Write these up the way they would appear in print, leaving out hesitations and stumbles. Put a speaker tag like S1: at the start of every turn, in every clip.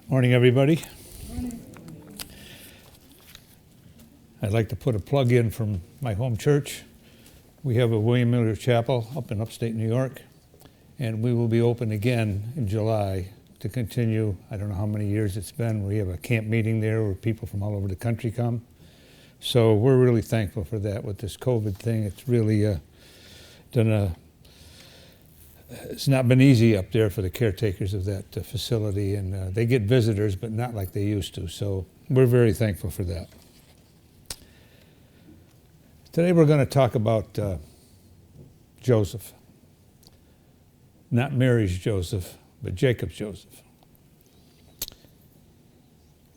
S1: Morning, everybody. I'd like to put a plug in from my home church. We have a William Miller Chapel up in upstate New York, and we will be open again in July to continue. I don't know how many years it's been. We have a camp meeting there where people from all over the country come. So we're really thankful for that with this COVID thing. It's really it's not been easy up there for the caretakers of that facility, and they get visitors, but not like they used to. So we're very thankful for that. Today we're going to talk about Joseph. Not Mary's Joseph, but Jacob's Joseph.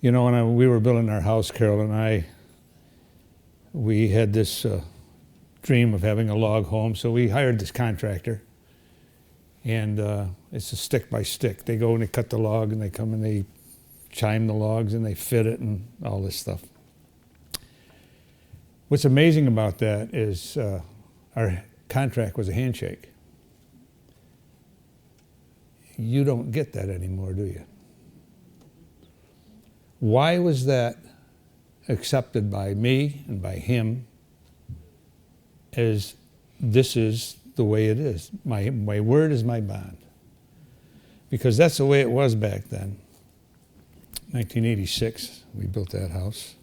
S1: You know, when we were building our house, Carol and I, we had this dream of having a log home, so we hired this contractor. And it's a stick by stick. They go and they cut the log, and they come and they chime the logs, and they fit it and all this stuff. What's amazing about that is our contract was a handshake. You don't get that anymore, do you? Why was that accepted by me and by him as this is the way it is? My word is my bond. Because that's the way it was back then. 1986, we built that house.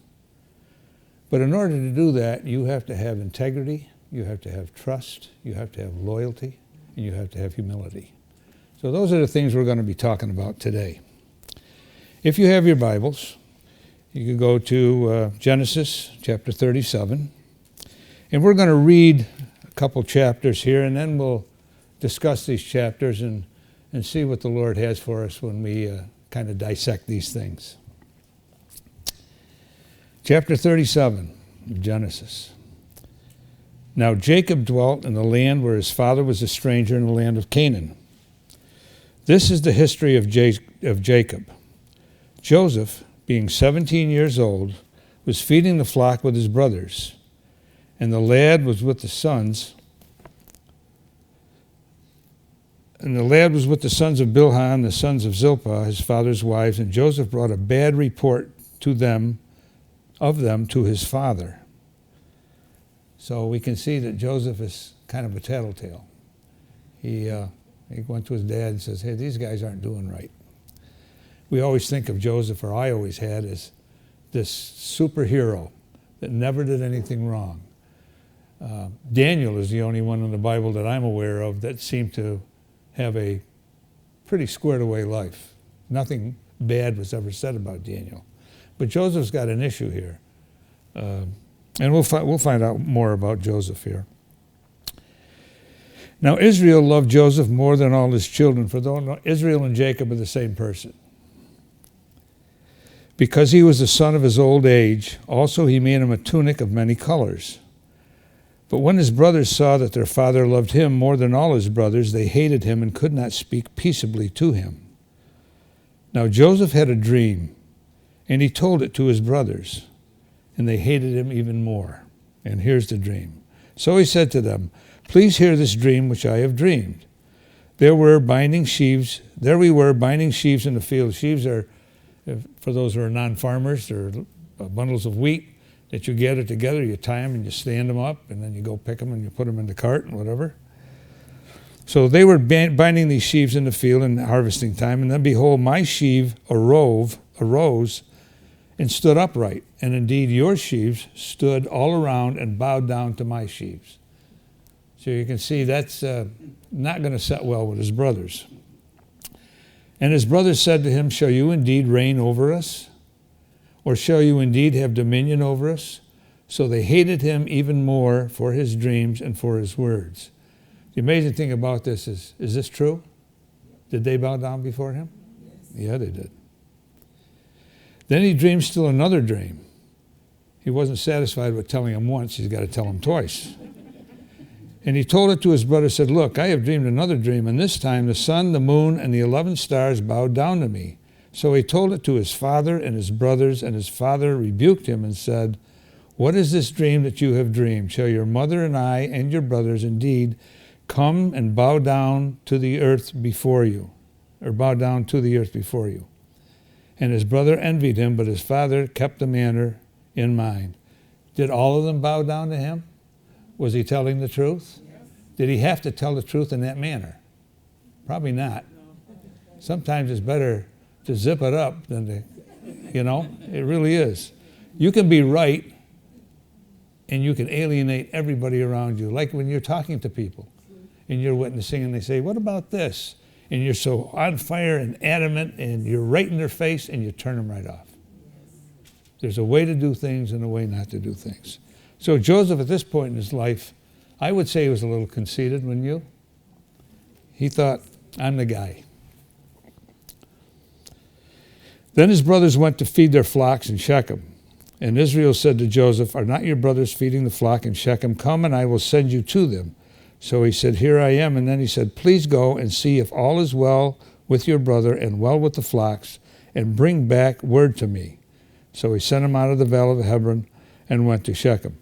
S1: But in order to do that, you have to have integrity, you have to have trust, you have to have loyalty, and you have to have humility. So those are the things we're going to be talking about today. If you have your Bibles, you can go to Genesis chapter 37. And we're going to read a couple chapters here, and then we'll discuss these chapters and see what the Lord has for us when we kind of dissect these things. Chapter 37 of Genesis. Now Jacob dwelt in the land where his father was a stranger in the land of Canaan. This is the history of Jacob. Joseph, being 17 years old, was feeding the flock with his brothers, and the lad was with the sons of Bilhah, the sons of Zilpah, his father's wives, and Joseph brought a bad report of them to his father. So we can see that Joseph is kind of a tattletale. He went to his dad and says, hey, these guys aren't doing right. We always think of Joseph, or I always had, as this superhero that never did anything wrong. Daniel is the only one in the Bible that I'm aware of that seemed to have a pretty squared away life. Nothing bad was ever said about Daniel. But Joseph's got an issue here. And we'll find out more about Joseph here. Now Israel loved Joseph more than all his children, for though Israel and Jacob are the same person. Because he was the son of his old age, also he made him a tunic of many colors. But when his brothers saw that their father loved him more than all his brothers, they hated him and could not speak peaceably to him. Now Joseph had a dream, and he told it to his brothers, and they hated him even more. And here's the dream. So he said to them, please hear this dream which I have dreamed. There we were binding sheaves in the field. Sheaves are, for those who are non-farmers, they're bundles of wheat that you gather together, you tie them and you stand them up, and then you go pick them and you put them in the cart and whatever. So they were binding these sheaves in the field in harvesting time, and then behold, my sheaf arose and stood upright, and indeed your sheaves stood all around and bowed down to my sheaves. So you can see that's not going to set well with his brothers. And his brothers said to him, shall you indeed reign over us? Or shall you indeed have dominion over us? So they hated him even more for his dreams and for his words. The amazing thing about this is this true? Did they bow down before him? Yes. Yeah, they did. Then he dreamed still another dream. He wasn't satisfied with telling him once, he's got to tell him twice. And he told it to his brother, said, look, I have dreamed another dream, and this time the sun, the moon, and the 11 stars bowed down to me. So he told it to his father and his brothers, and his father rebuked him and said, what is this dream that you have dreamed? Shall your mother and I and your brothers indeed come and bow down to the earth before you? Or bow down to the earth before you? And his brother envied him, but his father kept the matter in mind. Did all of them bow down to him? Was he telling the truth? Yes. Did he have to tell the truth in that manner? Probably not. Sometimes it's better to zip it up than to, it really is. You can be right and you can alienate everybody around you. Like when you're talking to people and you're witnessing and they say, what about this? And you're so on fire and adamant and you're right in their face and you turn them right off. There's a way to do things and a way not to do things. So Joseph at this point in his life, I would say he was a little conceited, wouldn't you? He thought, I'm the guy. Then his brothers went to feed their flocks in Shechem. And Israel said to Joseph, are not your brothers feeding the flock in Shechem? Come and I will send you to them. So he said, here I am. And then he said, please go and see if all is well with your brother and well with the flocks, and bring back word to me. So he sent him out of the valley of Hebron and went to Shechem.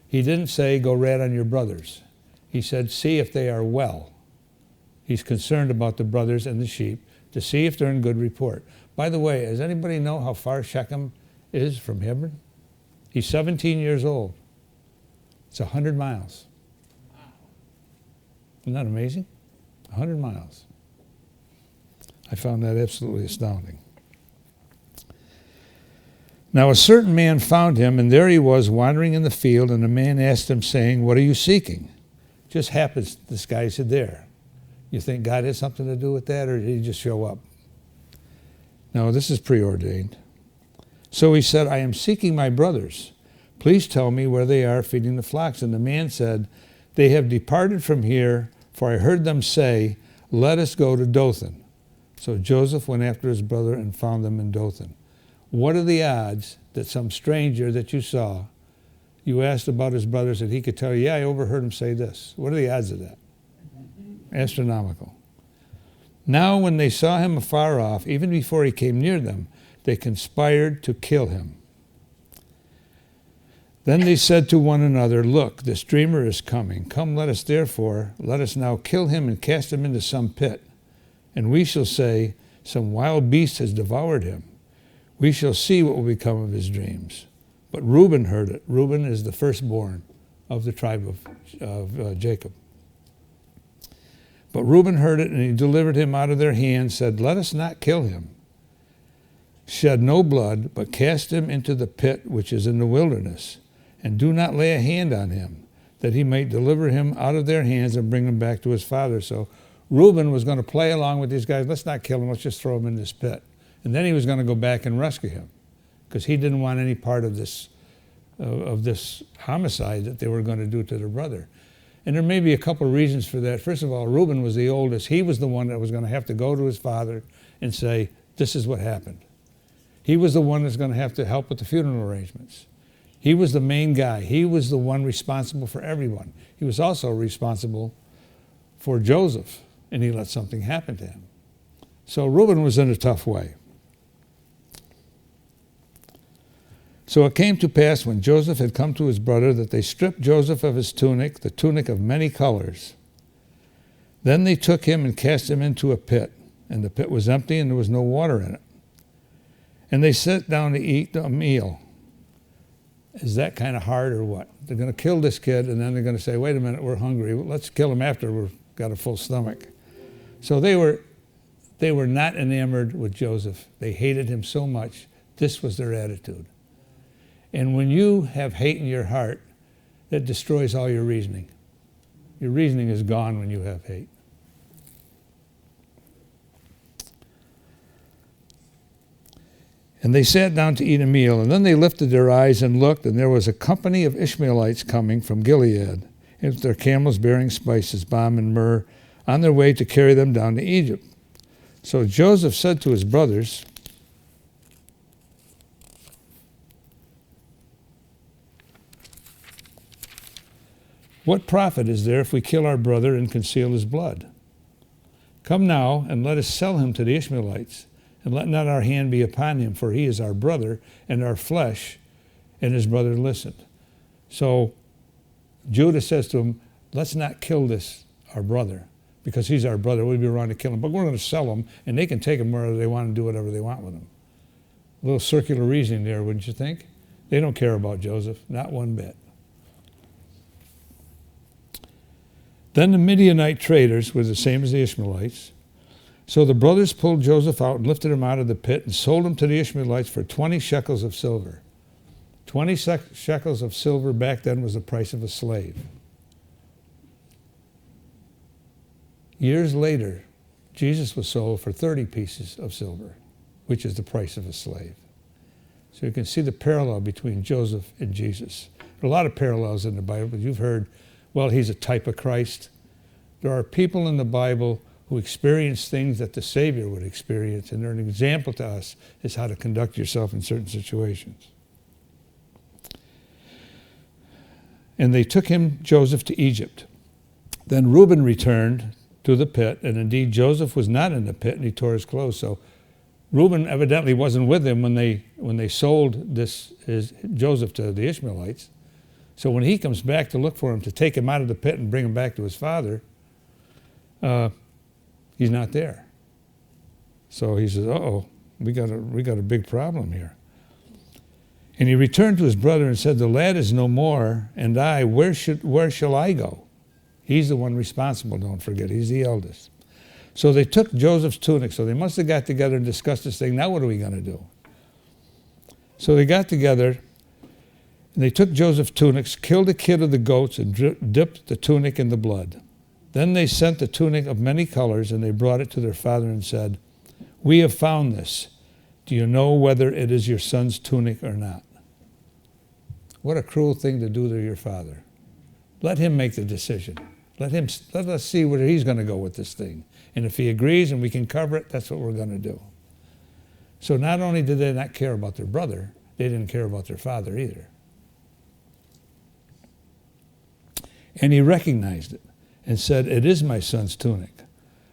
S1: He didn't say, go rat on your brothers. He said, see if they are well. He's concerned about the brothers and the sheep to see if they're in good report. By the way, does anybody know how far Shechem is from Hebron? He's 17 years old. It's 100 miles. Isn't that amazing? 100 miles. I found that absolutely astounding. Now a certain man found him, and there he was wandering in the field, and the man asked him, saying, what are you seeking? Just happens this guy's there. You think God had something to do with that, or did he just show up? No, this is preordained. So he said, I am seeking my brothers. Please tell me where they are feeding the flocks. And the man said, they have departed from here, for I heard them say, let us go to Dothan. So Joseph went after his brother and found them in Dothan. What are the odds that some stranger that you saw, you asked about his brothers, that he could tell you, yeah, I overheard him say this? What are the odds of that? Astronomical. Now when they saw him afar off, even before he came near them, they conspired to kill him. Then they said to one another, look, this dreamer is coming. Come, let us now kill him and cast him into some pit. And we shall say, some wild beast has devoured him. We shall see what will become of his dreams. But Reuben heard it. Reuben is the firstborn of the tribe of Jacob. But Reuben heard it, and he delivered him out of their hands, said, let us not kill him. Shed no blood, but cast him into the pit which is in the wilderness. And do not lay a hand on him, that he might deliver him out of their hands and bring him back to his father. So Reuben was going to play along with these guys. Let's not kill him. Let's just throw him in this pit. And then he was going to go back and rescue him, because he didn't want any part of this homicide that they were going to do to their brother. And there may be a couple of reasons for that. First of all, Reuben was the oldest. He was the one that was going to have to go to his father and say, this is what happened. He was the one that's going to have to help with the funeral arrangements. He was the main guy. He was the one responsible for everyone. He was also responsible for Joseph, and he let something happen to him. So Reuben was in a tough way. So it came to pass when Joseph had come to his brother that they stripped Joseph of his tunic, the tunic of many colors. Then they took him and cast him into a pit, and the pit was empty and there was no water in it. And they sat down to eat a meal. Is that kind of hard or what? They're going to kill this kid, and then they're going to say, wait a minute, we're hungry. Let's kill him after we've got a full stomach. So they were not enamored with Joseph. They hated him so much. This was their attitude. And when you have hate in your heart, that destroys all your reasoning. Your reasoning is gone when you have hate. And they sat down to eat a meal, and then they lifted their eyes and looked, and there was a company of Ishmaelites coming from Gilead, with their camels bearing spices, balm and myrrh, on their way to carry them down to Egypt. So Joseph said to his brothers, what profit is there if we kill our brother and conceal his blood? Come now, and let us sell him to the Ishmaelites, and let not our hand be upon him, for he is our brother and our flesh. And his brother listened. So Judah says to him, let's not kill our brother, because he's our brother. We'd be wrong to kill him. But we're going to sell him, and they can take him wherever they want and do whatever they want with him. A little circular reasoning there, wouldn't you think? They don't care about Joseph, not one bit. Then the Midianite traders were the same as the Ishmaelites. So the brothers pulled Joseph out and lifted him out of the pit and sold him to the Ishmaelites for 20 shekels of silver. 20 shekels of silver back then was the price of a slave. Years later, Jesus was sold for 30 pieces of silver, which is the price of a slave. So you can see the parallel between Joseph and Jesus. There are a lot of parallels in the Bible, but you've heard, well, he's a type of Christ. There are people in the Bible who experience things that the Savior would experience, and they're an example to us as how to conduct yourself in certain situations. And they took him, Joseph, to Egypt. Then Reuben returned to the pit, and indeed Joseph was not in the pit, and he tore his clothes. So Reuben evidently wasn't with him when they sold Joseph to the Ishmaelites. So when he comes back to look for him, to take him out of the pit and bring him back to his father, he's not there. So he says, uh-oh, we got a big problem here. And he returned to his brother and said, the lad is no more, and I, where shall I go? He's the one responsible, don't forget. He's the eldest. So they took Joseph's tunic. So they must have got together and discussed this thing. Now what are we going to do? So they got together, and they took Joseph's tunics, killed a kid of the goats, and dipped the tunic in the blood. Then they sent the tunic of many colors, and they brought it to their father and said, we have found this. Do you know whether it is your son's tunic or not? What a cruel thing to do to your father. Let him make the decision. Let us see where he's going to go with this thing. And if he agrees and we can cover it, that's what we're going to do. So not only did they not care about their brother, they didn't care about their father either. And he recognized it and said, it is my son's tunic.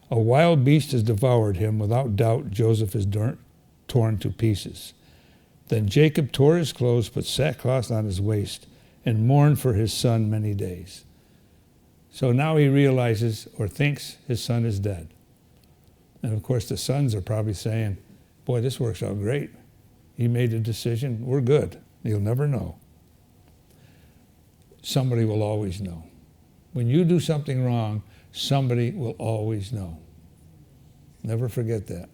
S1: A wild beast has devoured him. Without doubt, Joseph is torn to pieces. Then Jacob tore his clothes, put sackcloth on his waist, and mourned for his son many days. So now he realizes or thinks his son is dead. And of course the sons are probably saying, boy, this works out great. He made a decision. We're good. You'll never know. Somebody will always know. When you do something wrong, somebody will always know. Never forget that.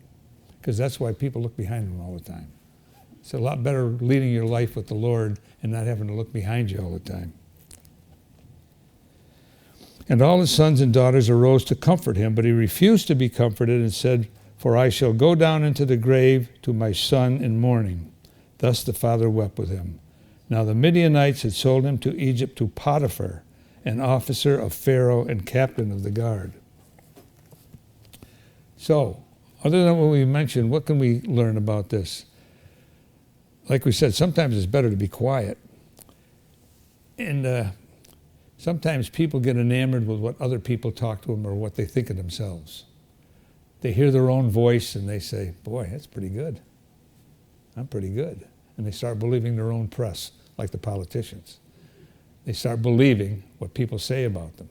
S1: Because that's why people look behind them all the time. It's a lot better leading your life with the Lord and not having to look behind you all the time. And all his sons and daughters arose to comfort him, but he refused to be comforted and said, for I shall go down into the grave to my son in mourning. Thus the father wept with him. Now the Midianites had sold him to Egypt to Potiphar, an officer of Pharaoh and captain of the guard. So, other than what we mentioned, what can we learn about this? Like we said, sometimes it's better to be quiet. And sometimes people get enamored with what other people talk to them or what they think of themselves. They hear their own voice and they say, boy, that's pretty good. I'm pretty good. And they start believing their own press, like the politicians. They start believing what people say about them.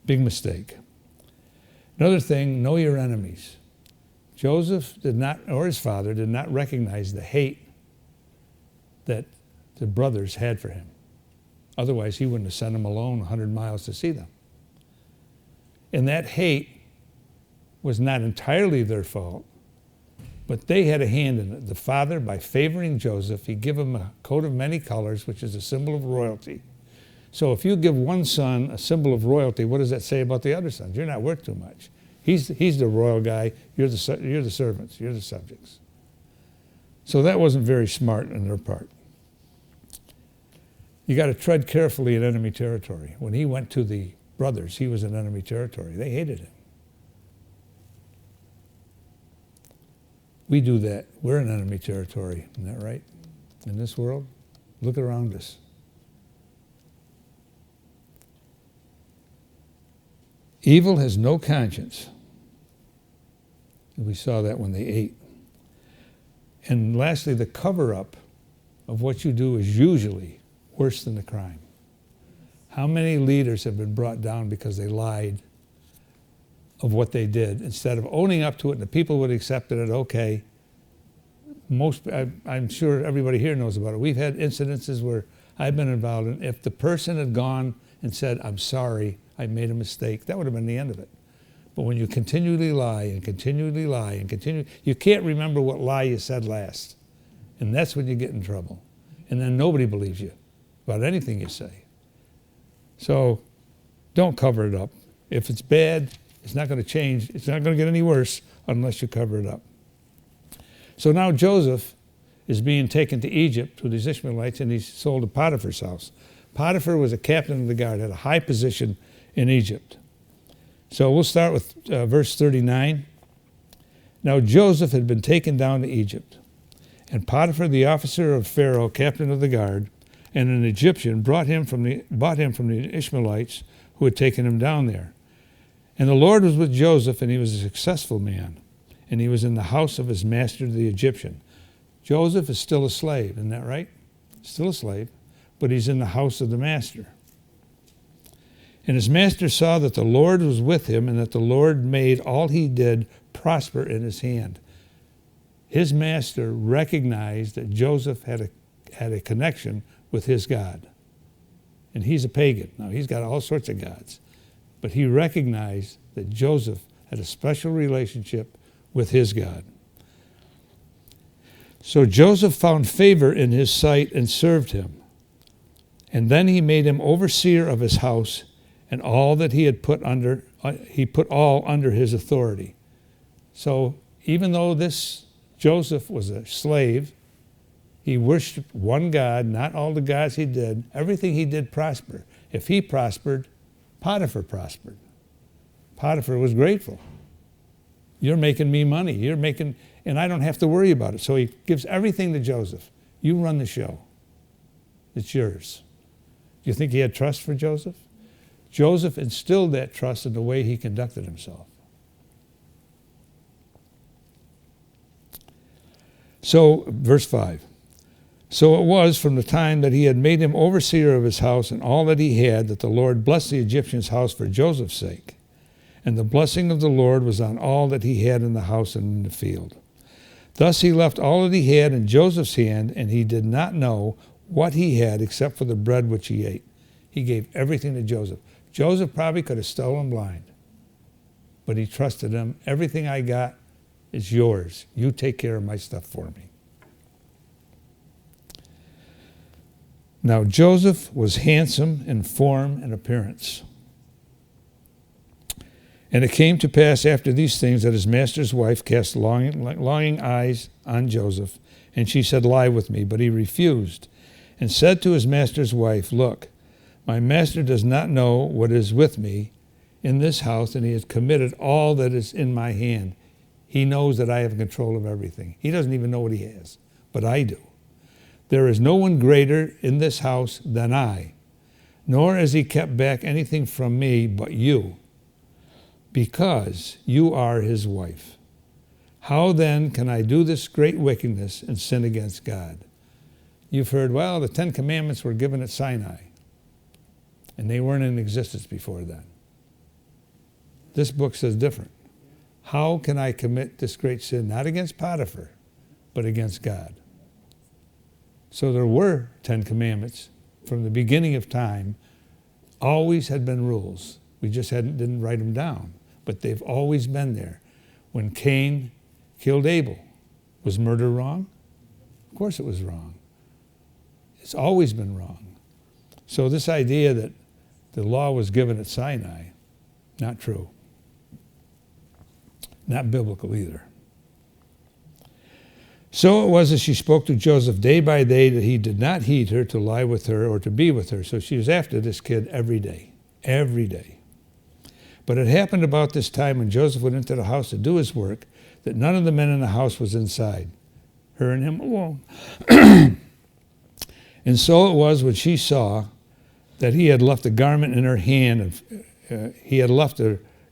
S1: Big mistake. Another thing, know your enemies. Joseph did not, or his father, did not recognize the hate that the brothers had for him. Otherwise, he wouldn't have sent them alone 100 miles to see them. And that hate was not entirely their fault, but they had a hand in it. The father, by favoring Joseph, he gave him a coat of many colors, which is a symbol of royalty. So if you give one son a symbol of royalty, what does that say about the other sons? You're not worth too much. He's the royal guy. You're the servants. You're the subjects. So that wasn't very smart on their part. You got to tread carefully in enemy territory. When he went to the brothers, he was in enemy territory. They hated him. We do that. We're in enemy territory. Isn't that right? In this world, look around us. Evil has no conscience. We saw that when they ate. And lastly, the cover-up of what you do is usually worse than the crime. How many leaders have been brought down because they lied of what they did? Instead of owning up to it and the people would have accepted it, okay, I'm sure everybody here knows about it. We've had incidences where I've been involved in. If the person had gone and said, I'm sorry, I made a mistake, that would have been the end of it. But when you continually lie and continually lie and continue, you can't remember what lie you said last. And that's when you get in trouble. And then nobody believes you about anything you say. So don't cover it up. If it's bad, it's not going to change. It's not going to get any worse unless you cover it up. So now Joseph is being taken to Egypt with these Ishmaelites, and he's sold to Potiphar's house. Potiphar was a captain of the guard, had a high position in Egypt. So we'll start with verse 39. Now Joseph had been taken down to Egypt, and Potiphar, the officer of Pharaoh, captain of the guard, and an Egyptian bought him from the Ishmaelites who had taken him down there. And the Lord was with Joseph, and he was a successful man, and he was in the house of his master, the Egyptian. Joseph is still a slave, isn't that right? Still a slave, but he's in the house of the master. And his master saw that the Lord was with him, and that the Lord made all he did prosper in his hand. His master recognized that Joseph had a connection with his God. And he's a pagan. Now, he's got all sorts of gods. But he recognized that Joseph had a special relationship with his God. So Joseph found favor in his sight and served him. And then he made him overseer of his house, and all that he put all under his authority. So even though this Joseph was a slave, he worshiped one God, not all the gods he did. Everything he did prospered. If he prospered, Potiphar prospered. Potiphar was grateful. You're making me money. And I don't have to worry about it. So he gives everything to Joseph. You run the show. It's yours. Do you think he had trust for Joseph? Joseph instilled that trust in the way he conducted himself. So, verse 5. So it was from the time that he had made him overseer of his house and all that he had, that the Lord blessed the Egyptian's house for Joseph's sake. And the blessing of the Lord was on all that he had in the house and in the field. Thus he left all that he had in Joseph's hand, and he did not know what he had except for the bread which he ate. He gave everything to Joseph. Joseph probably could have stolen blind, but he trusted him. Everything I got is yours. You take care of my stuff for me. Now Joseph was handsome in form and appearance. And it came to pass after these things that his master's wife cast longing eyes on Joseph, and she said, Lie with me. But he refused, and said to his master's wife, Look, my master does not know what is with me in this house, and he has committed all that is in my hand. He knows that I have control of everything. He doesn't even know what he has, but I do. There is no one greater in this house than I, nor has he kept back anything from me but you, because you are his wife. How then can I do this great wickedness and sin against God? You've heard, well, the 10 Commandments were given at Sinai, and they weren't in existence before then. This book says different. How can I commit this great sin, not against Potiphar, but against God? So there were 10 Commandments from the beginning of time. Always had been rules. We just didn't write them down, but they've always been there. When Cain killed Abel, was murder wrong? Of course it was wrong. It's always been wrong. So this idea that the law was given at Sinai, not true. Not biblical either. So it was as she spoke to Joseph day by day that he did not heed her to lie with her or to be with her. So she was after this kid every day. Every day. But it happened about this time when Joseph went into the house to do his work that none of the men in the house was inside, her and him alone. And so it was when she saw that he had left a garment in her hand, and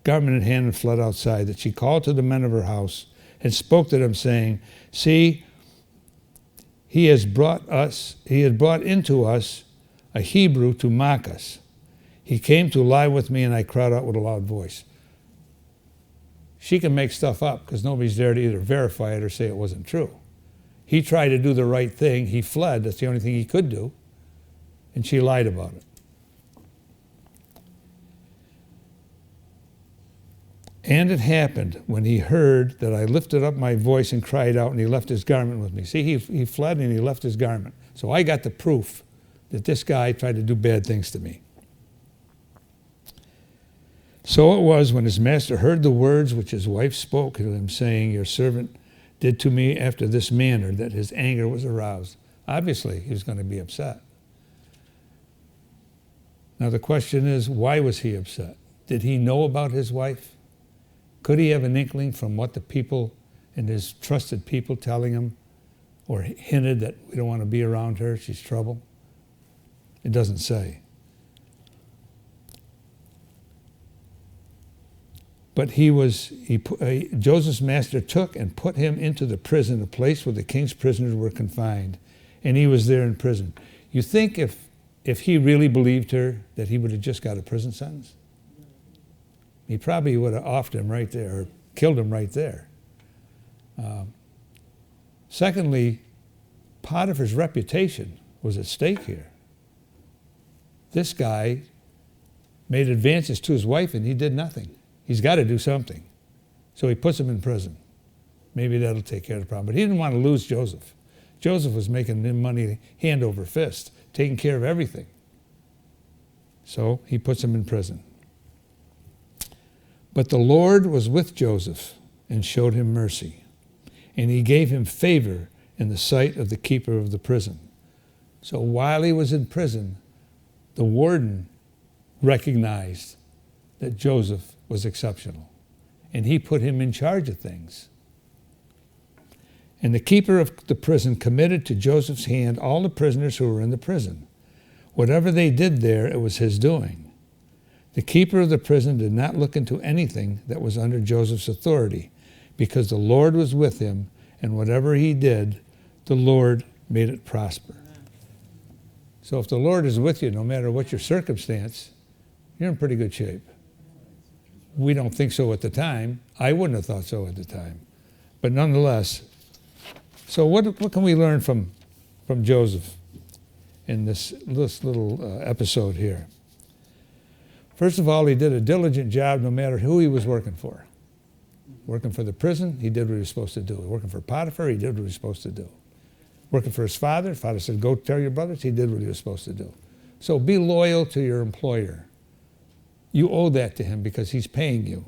S1: and fled outside, that she called to the men of her house and spoke to them, saying, See, he has brought into us a Hebrew to mock us. He came to lie with me, and I cried out with a loud voice. She can make stuff up because nobody's there to either verify it or say it wasn't true. He tried to do the right thing. He fled. That's the only thing he could do. And she lied about it. And it happened when he heard that I lifted up my voice and cried out, and he left his garment with me. See, he fled and he left his garment. So I got the proof that this guy tried to do bad things to me. So it was when his master heard the words which his wife spoke to him, saying, your servant did to me after this manner, that his anger was aroused. Obviously, he was going to be upset. Now the question is, why was he upset? Did he know about his wife? Could he have an inkling from what the people and his trusted people telling him, or hinted that we don't want to be around her, she's trouble? It doesn't say. But Joseph's master took and put him into the prison, a place where the king's prisoners were confined, and he was there in prison. You think if he really believed her, that he would have just got a prison sentence? He probably would have offed him right there, or killed him right there. Secondly, Potiphar's reputation was at stake here. This guy made advances to his wife and he did nothing. He's got to do something. So he puts him in prison. Maybe that'll take care of the problem. But he didn't want to lose Joseph. Joseph was making him money hand over fist, taking care of everything. So he puts him in prison. But the Lord was with Joseph and showed him mercy, and he gave him favor in the sight of the keeper of the prison. So while he was in prison, the warden recognized that Joseph was exceptional, and he put him in charge of things. And the keeper of the prison committed to Joseph's hand all the prisoners who were in the prison. Whatever they did there, it was his doing. The keeper of the prison did not look into anything that was under Joseph's authority, because the Lord was with him, and whatever he did, the Lord made it prosper. So if the Lord is with you, no matter what your circumstance, you're in pretty good shape. We don't think so at the time. I wouldn't have thought so at the time. But nonetheless, so what can we learn from Joseph in this little episode here? First of all, he did a diligent job no matter who he was working for. Working for the prison, he did what he was supposed to do. Working for Potiphar, he did what he was supposed to do. Working for his father said, go tell your brothers, he did what he was supposed to do. So be loyal to your employer. You owe that to him because he's paying you.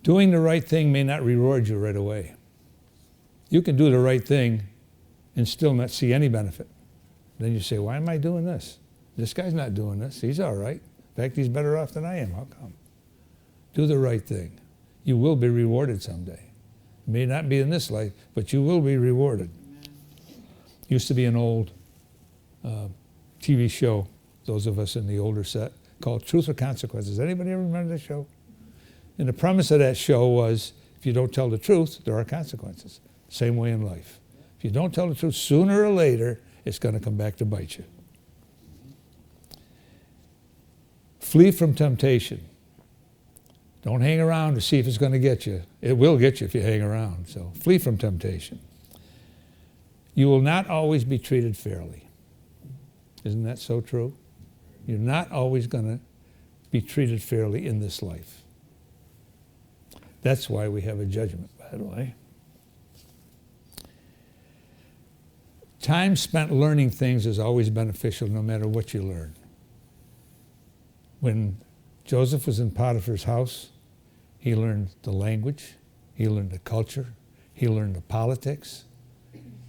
S1: Doing the right thing may not reward you right away. You can do the right thing and still not see any benefit. Then you say, why am I doing this? This guy's not doing this. He's all right. In fact, he's better off than I am. How come? Do the right thing. You will be rewarded someday. It may not be in this life, but you will be rewarded. Used to be an old TV show, those of us in the older set, called Truth or Consequences. Anybody ever remember that show? And the premise of that show was, if you don't tell the truth, there are consequences. Same way in life. If you don't tell the truth, sooner or later, it's going to come back to bite you. Flee from temptation. Don't hang around to see if it's going to get you. It will get you if you hang around. So flee from temptation. You will not always be treated fairly. Isn't that so true? You're not always going to be treated fairly in this life. That's why we have a judgment, by the way. Time spent learning things is always beneficial no matter what you learn. When Joseph was in Potiphar's house, he learned the language, he learned the culture, he learned the politics.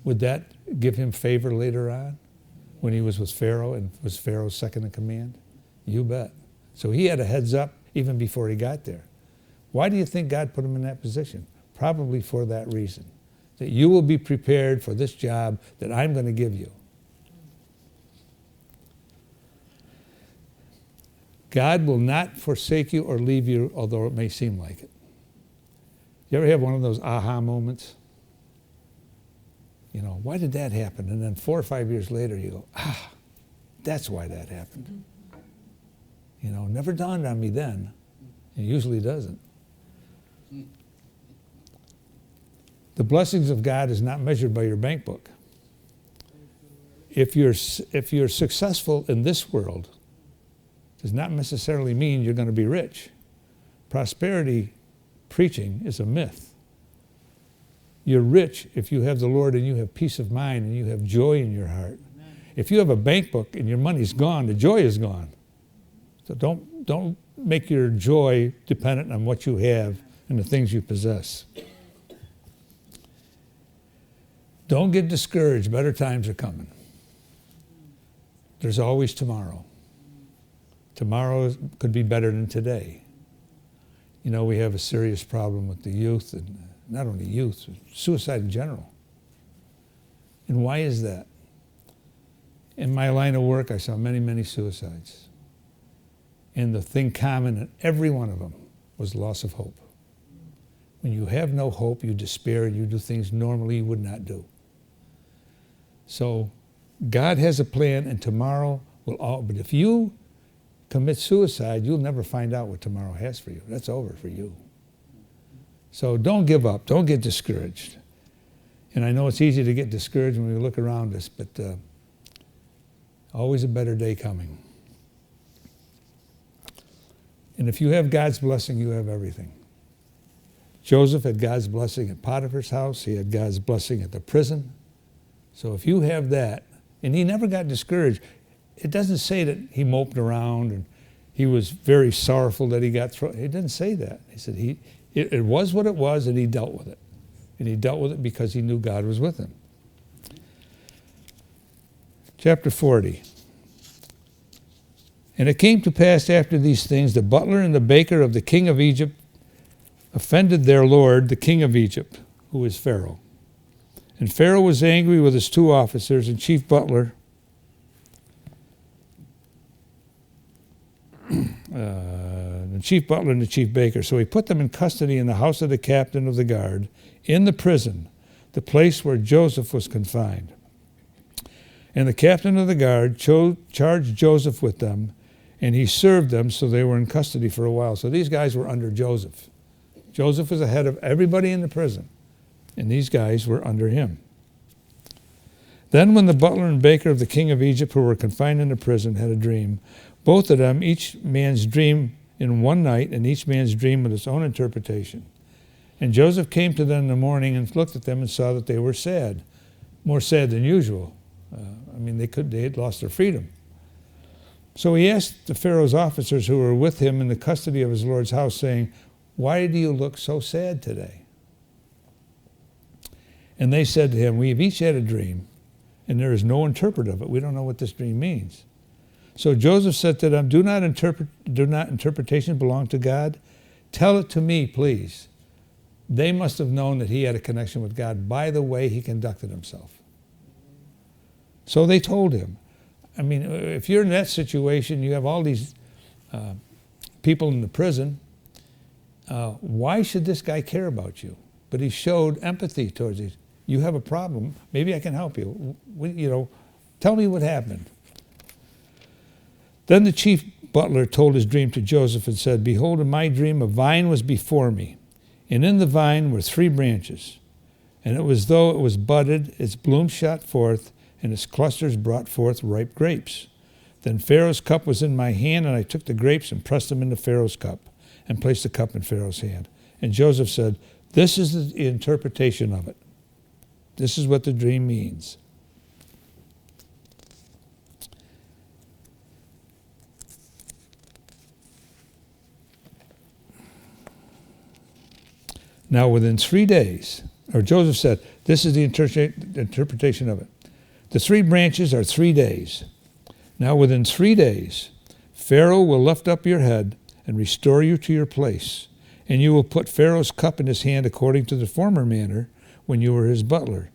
S1: Would that give him favor later on when he was with Pharaoh and was Pharaoh's second in command? You bet. So he had a heads up even before he got there. Why do you think God put him in that position? Probably for that reason, that you will be prepared for this job that I'm going to give you. God will not forsake you or leave you, although it may seem like it. You ever have one of those aha moments? You know, why did that happen? And then 4 or 5 years later, you go, that's why that happened. You know, never dawned on me then. It usually doesn't. The blessings of God is not measured by your bank book. If you're successful in this world, does not necessarily mean you're going to be rich. Prosperity preaching is a myth. You're rich if you have the Lord and you have peace of mind and you have joy in your heart. Amen. If you have a bank book and your money's gone, the joy is gone. So don't make your joy dependent on what you have and the things you possess. Don't get discouraged. Better times are coming. There's always tomorrow. Tomorrow could be better than today. You know, we have a serious problem with the youth, and not only youth, suicide in general. And why is that? In my line of work, I saw many, many suicides. And the thing common in every one of them was loss of hope. When you have no hope, you despair, you do things normally you would not do. So God has a plan, and tomorrow will all, but if you commit suicide, you'll never find out what tomorrow has for you. That's over for you. So don't give up. Don't get discouraged. And I know it's easy to get discouraged when we look around us, but always a better day coming. And if you have God's blessing, you have everything. Joseph had God's blessing at Potiphar's house. He had God's blessing at the prison. So if you have that, and he never got discouraged. It doesn't say that he moped around and he was very sorrowful that he got thrown. It didn't say that. He said it was what it was, and he dealt with it. And he dealt with it because he knew God was with him. Chapter 40. And it came to pass after these things, the butler and the baker of the king of Egypt offended their lord, the king of Egypt, who is Pharaoh. And Pharaoh was angry with his two officers and chief butler, the chief butler and the chief baker. So he put them in custody in the house of the captain of the guard, in the prison, the place where Joseph was confined. And the captain of the guard charged Joseph with them, and he served them, so they were in custody for a while. So these guys were under Joseph. Joseph was the head of everybody in the prison, and these guys were under him. Then when the butler and baker of the king of Egypt, who were confined in the prison, had a dream, both of them, each man's dream in one night, and each man's dream with its own interpretation. And Joseph came to them in the morning and looked at them and saw that they were sad, more sad than usual. They had lost their freedom. So he asked the Pharaoh's officers who were with him in the custody of his Lord's house, saying, "Why do you look so sad today?" And they said to him, "We have each had a dream, and there is no interpreter of it. We don't know what this dream means." So Joseph said to them, Do not interpretations belong to God? Tell it to me, please. They must have known that he had a connection with God by the way he conducted himself. So they told him. If you're in that situation, you have all these people in the prison, why should this guy care about you? But he showed empathy towards you. You have a problem. Maybe I can help you. Tell me what happened. Then the chief butler told his dream to Joseph and said, "Behold, in my dream a vine was before me, and in the vine were 3 branches. And it was though it was budded, its blooms shot forth, and its clusters brought forth ripe grapes. Then Pharaoh's cup was in my hand, and I took the grapes and pressed them into Pharaoh's cup, and placed the cup in Pharaoh's hand." And Joseph said, "This is the interpretation of it. This is what the dream means." Now within 3 days, or Joseph said, this is the interpretation of it. The 3 branches are 3 days. Now within 3 days, Pharaoh will lift up your head and restore you to your place, and you will put Pharaoh's cup in his hand according to the former manner when you were his butler.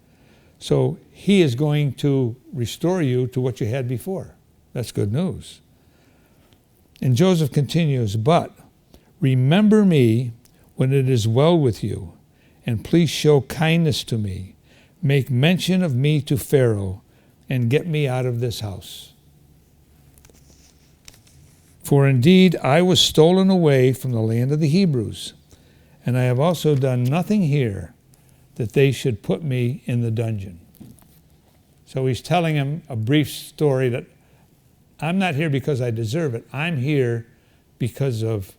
S1: So he is going to restore you to what you had before. That's good news. And Joseph continues, "But remember me when it is well with you, and please show kindness to me. Make mention of me to Pharaoh, and get me out of this house." For indeed I was stolen away from the land of the Hebrews, and I have also done nothing here that they should put me in the dungeon. So he's telling him a brief story that I'm not here because I deserve it. I'm here because of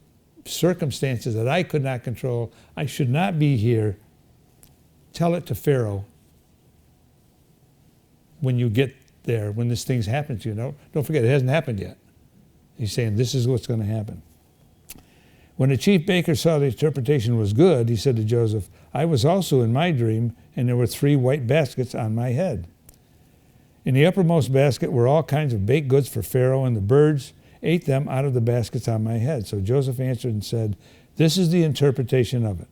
S1: circumstances that I could not control. I should not be here. Tell it to Pharaoh when you get there, when this thing's happened to you. Don't forget, it hasn't happened yet. He's saying this is what's going to happen. When the chief baker saw the interpretation was good, he said to Joseph, I was also in my dream, and there were 3 white baskets on my head. In the uppermost basket were all kinds of baked goods for Pharaoh, and the birds ate them out of the baskets on my head. So Joseph answered and said, this is the interpretation of it.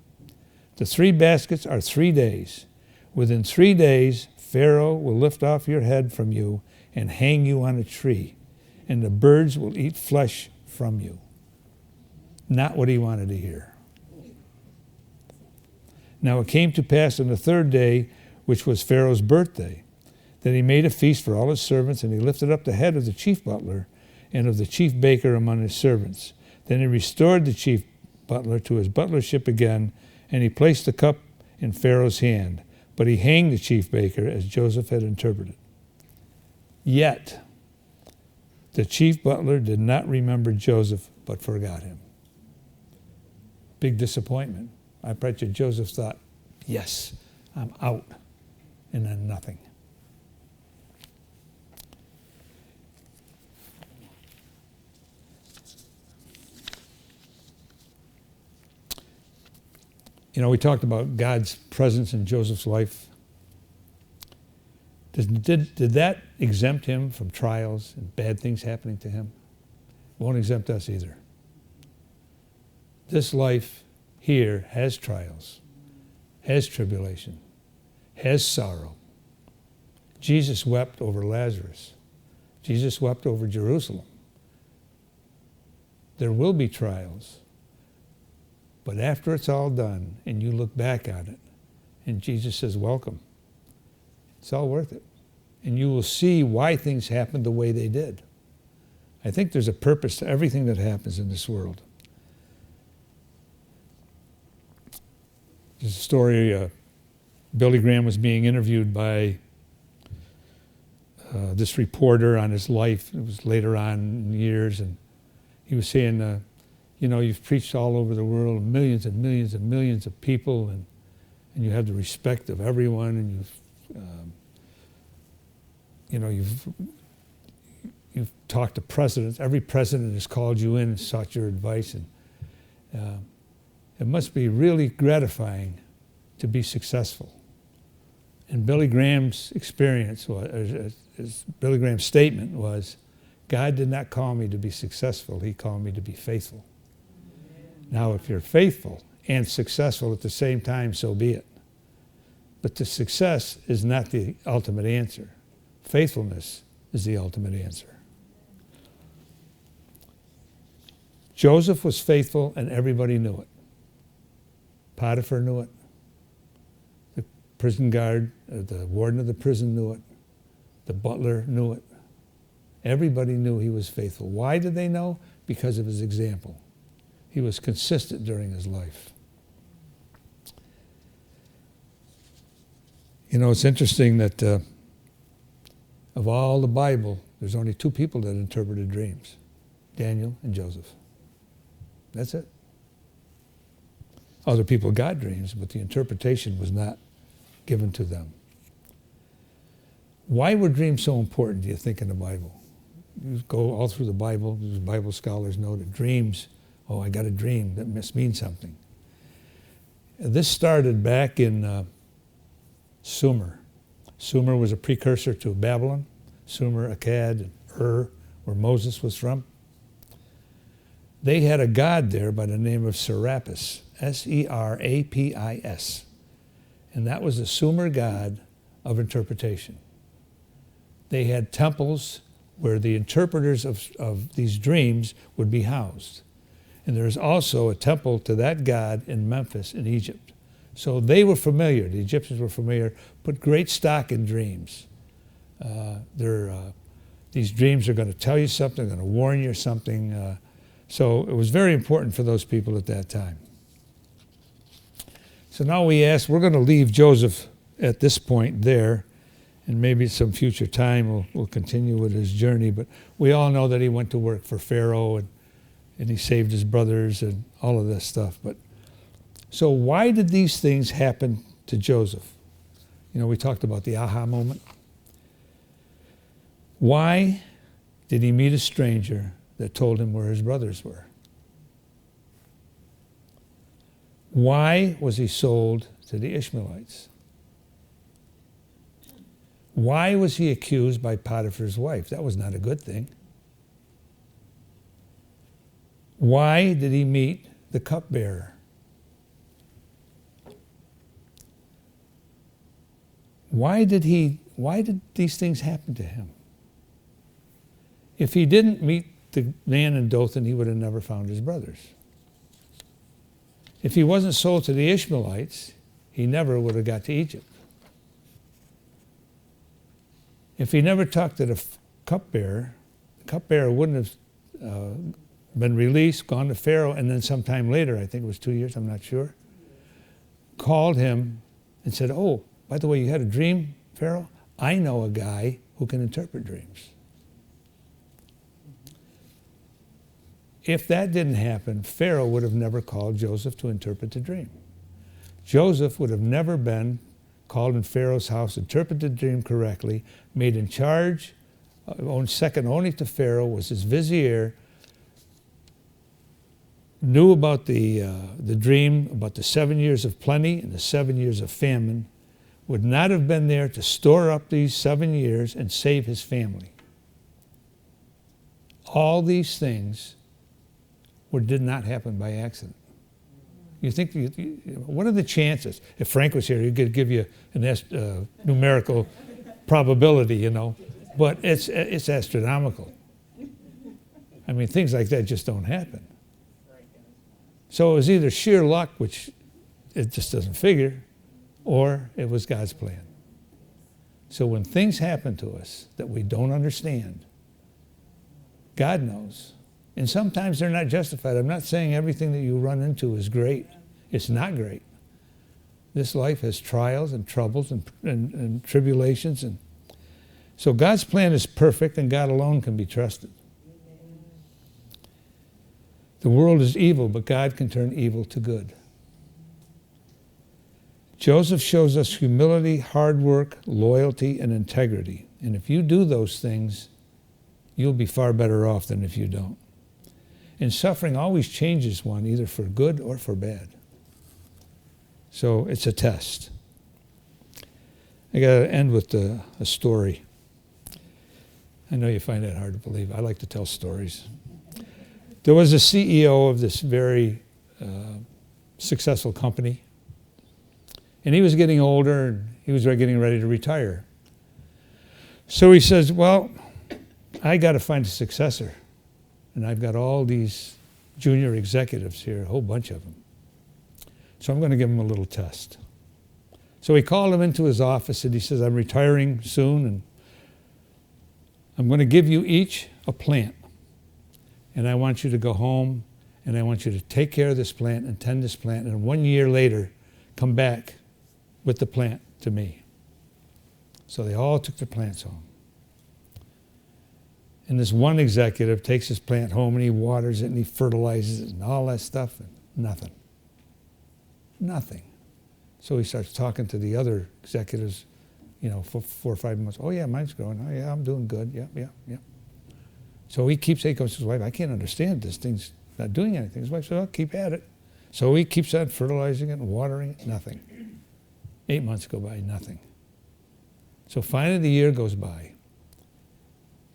S1: The 3 baskets are 3 days. Within 3 days, Pharaoh will lift off your head from you and hang you on a tree, and the birds will eat flesh from you. Not what he wanted to hear. Now it came to pass on the 3rd day, which was Pharaoh's birthday, that he made a feast for all his servants, and he lifted up the head of the chief butler and of the chief baker among his servants. Then he restored the chief butler to his butlership again, and he placed the cup in Pharaoh's hand. But he hanged the chief baker as Joseph had interpreted. Yet the chief butler did not remember Joseph, but forgot him. Big disappointment. I bet you Joseph thought, yes, I'm out. And then nothing. You know, we talked about God's presence in Joseph's life. Did that exempt him from trials and bad things happening to him? Won't exempt us either. This life here has trials, has tribulation, has sorrow. Jesus wept over Lazarus. Jesus wept over Jerusalem. There will be trials. But after it's all done and you look back on it and Jesus says, welcome, it's all worth it. And you will see why things happened the way they did. I think there's a purpose to everything that happens in this world. There's a story, Billy Graham was being interviewed by this reporter on his life. It was later on in years, and he was saying, you know, you've preached all over the world, millions and millions and millions of people, and you have the respect of everyone, and you've talked to presidents. Every president has called you in and sought your advice, and it must be really gratifying to be successful. And Billy Graham's experience, Billy Graham's statement was, God did not call me to be successful, he called me to be faithful. Now, if you're faithful and successful at the same time, so be it. But the success is not the ultimate answer. Faithfulness is the ultimate answer. Joseph was faithful, and everybody knew it. Potiphar knew it. The prison guard, the warden of the prison knew it. The butler knew it. Everybody knew he was faithful. Why did they know? Because of his example. He was consistent during his life. You know, it's interesting that of all the Bible, there's only 2 people that interpreted dreams, Daniel and Joseph. That's it. Other people got dreams, but the interpretation was not given to them. Why were dreams so important, do you think, in the Bible? You go all through the Bible, Bible scholars know that dreams, oh, I got a dream, that must mean something. This started back in Sumer. Sumer was a precursor to Babylon. Sumer, Akkad, and Ur, where Moses was from. They had a god there by the name of Serapis, Serapis. And that was the Sumer god of interpretation. They had temples where the interpreters of these dreams would be housed. And there's also a temple to that god in Memphis in Egypt. So they were familiar, the Egyptians were familiar, put great stock in dreams. These dreams are going to tell you something, going to warn you or something. So it was very important for those people at that time. So now we're going to leave Joseph at this point there, and maybe at some future time we'll continue with his journey. But we all know that he went to work for Pharaoh, and he saved his brothers and all of this stuff. But so why did these things happen to Joseph? You know, we talked about the aha moment. Why did he meet a stranger that told him where his brothers were? Why was he sold to the Ishmaelites? Why was he accused by Potiphar's wife? That was not a good thing. Why did he meet the cupbearer? Why did these things happen to him? If he didn't meet the man in Dothan, he would have never found his brothers. If he wasn't sold to the Ishmaelites, he never would have got to Egypt. If he never talked to the cupbearer wouldn't have been released, gone to Pharaoh, and then sometime later, I think it was 2 years, I'm not sure, called him and said, "Oh, by the way, you had a dream, Pharaoh? I know a guy who can interpret dreams." If that didn't happen, Pharaoh would have never called Joseph to interpret the dream. Joseph would have never been called in Pharaoh's house, interpreted the dream correctly, made in charge, second only to Pharaoh, was his vizier, knew about the dream, about the 7 years of plenty and the 7 years of famine, would not have been there to store up these 7 years and save his family. All these things did not happen by accident. You think, what are the chances? If Frank was here, he could give you a numerical probability, you know, but it's astronomical. I mean, things like that just don't happen. So it was either sheer luck, which it just doesn't figure, or it was God's plan. So when things happen to us that we don't understand, God knows. And sometimes they're not justified. I'm not saying everything that you run into is great. It's not great. This life has trials and troubles and tribulations. And so God's plan is perfect, and God alone can be trusted. The world is evil, but God can turn evil to good. Joseph shows us humility, hard work, loyalty, and integrity. And if you do those things, you'll be far better off than if you don't. And suffering always changes one, either for good or for bad. So it's a test. I got to end with a story. I know you find that hard to believe. I like to tell stories. There was a CEO of this very successful company, and he was getting older, and he was getting ready to retire. So he says, well, I got to find a successor. And I've got all these junior executives here, a whole bunch of them. So I'm going to give them a little test. So he called them into his office and he says, I'm retiring soon, and I'm going to give you each a plant. And I want you to go home and I want you to take care of this plant and tend this plant. And 1 year later, come back with the plant to me. So they all took their plants home. And this one executive takes his plant home and he waters it and he fertilizes it and all that stuff, and nothing. Nothing. So he starts talking to the other executives, you know, for 4 or 5 months. Oh yeah, mine's growing. Oh yeah, I'm doing good. Yeah. So he keeps saying to his wife, I can't understand this thing's not doing anything. His wife said, oh, keep at it. So he keeps on fertilizing it and watering it, nothing. 8 months go by, nothing. So finally the year goes by.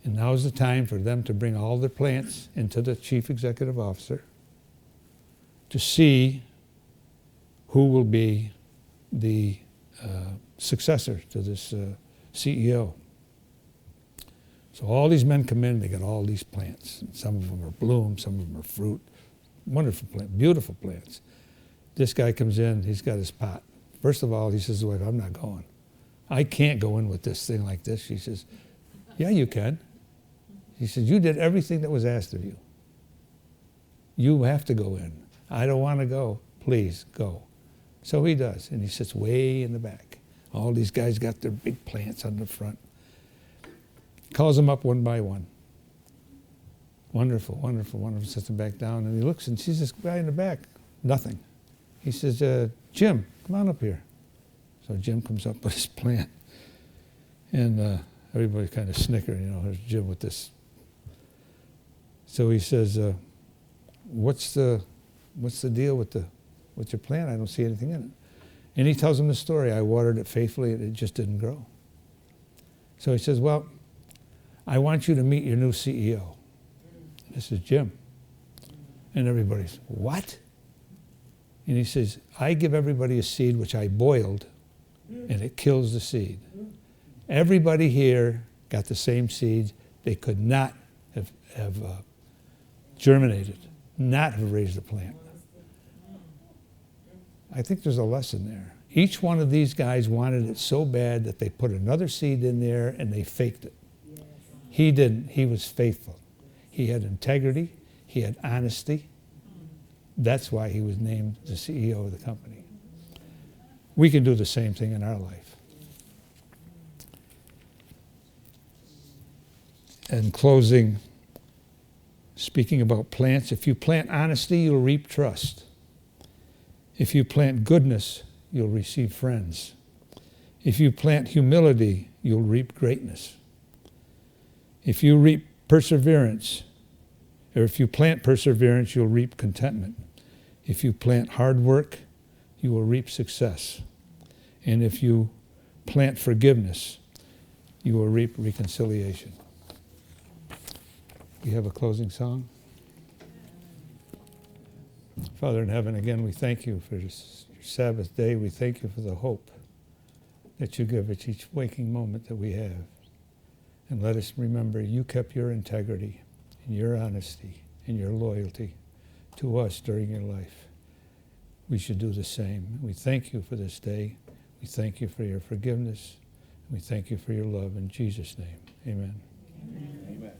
S1: And now's the time for them to bring all their plants into the chief executive officer to see who will be the successor to this CEO. So all these men come in, they got all these plants. And some of them are bloom, some of them are fruit. Wonderful plants, beautiful plants. This guy comes in, he's got his pot. First of all, he says to his wife, I'm not going. I can't go in with this thing like this. She says, yeah, you can. He says, you did everything that was asked of you. You have to go in. I don't want to go. Please go. So he does, and he sits way in the back. All these guys got their big plants on the front. Calls them up one by one. Wonderful, wonderful, wonderful. Sits them back down, and he looks and sees this guy in the back. Nothing. He says, Jim, come on up here. So Jim comes up with his plant. And everybody kind of snickered, there's Jim with this. So he says, what's the deal with your plant? I don't see anything in it. And he tells him the story. I watered it faithfully, and it just didn't grow. So he says, well, I want you to meet your new CEO. This is Jim. And everybody's, what? And he says, I give everybody a seed which I boiled, and it kills the seed. Everybody here got the same seeds. They could not have germinated, not have raised a plant. I think there's a lesson there. Each one of these guys wanted it so bad that they put another seed in there and they faked it. He didn't. He was faithful. He had integrity. He had honesty. That's why he was named the CEO of the company. We can do the same thing in our life. In closing, speaking about plants, if you plant honesty, you'll reap trust. If you plant goodness, you'll receive friends. If you plant humility, you'll reap greatness. If you reap perseverance, or if you plant perseverance, you'll reap contentment. If you plant hard work, you will reap success. And if you plant forgiveness, you will reap reconciliation. Do you have a closing song? Father in heaven, again, we thank you for this Sabbath day. We thank you for the hope that you give at each waking moment that we have. And let us remember you kept your integrity and your honesty and your loyalty to us during your life. We should do the same. We thank you for this day. We thank you for your forgiveness. We thank you for your love. In Jesus' name, amen.
S2: Amen. Amen.